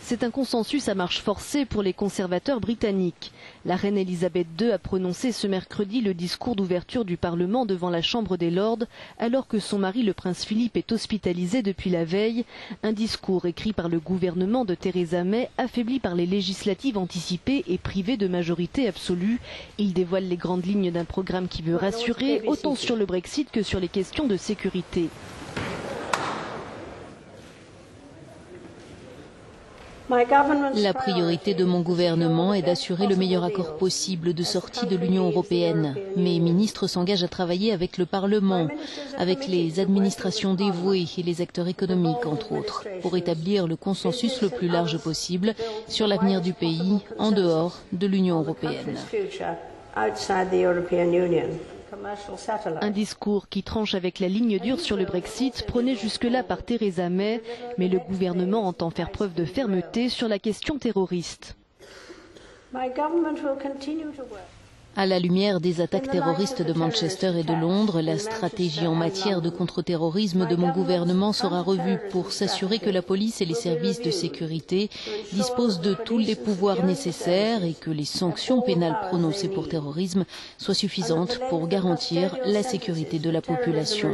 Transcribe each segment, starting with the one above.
C'est un consensus à marche forcée pour les conservateurs britanniques. La reine Elisabeth II a prononcé ce mercredi le discours d'ouverture du Parlement devant la Chambre des Lords, alors que son mari, le prince Philippe, est hospitalisé depuis la veille. Un discours écrit par le gouvernement de Theresa May, affaibli par les législatives anticipées et privé de majorité absolue. Il dévoile les grandes lignes d'un programme qui veut rassurer, autant sur le Brexit que sur les questions de sécurité. La priorité de mon gouvernement est d'assurer le meilleur accord possible de sortie de l'Union européenne. Mes ministres s'engagent à travailler avec le Parlement, avec les administrations dévouées et les acteurs économiques, entre autres, pour établir le consensus le plus large possible sur l'avenir du pays en dehors de l'Union européenne. Un discours qui tranche avec la ligne dure sur le Brexit, prôné jusque-là par Theresa May, mais le gouvernement entend faire preuve de fermeté sur la question terroriste. À la lumière des attaques terroristes de Manchester et de Londres, la stratégie en matière de contre-terrorisme de mon gouvernement sera revue pour s'assurer que la police et les services de sécurité disposent de tous les pouvoirs nécessaires et que les sanctions pénales prononcées pour terrorisme soient suffisantes pour garantir la sécurité de la population.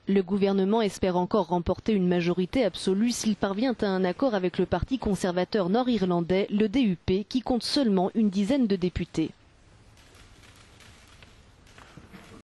Le gouvernement espère encore remporter une majorité absolue s'il parvient à un accord avec le parti conservateur nord-irlandais, le DUP, qui compte seulement une dizaine de députés.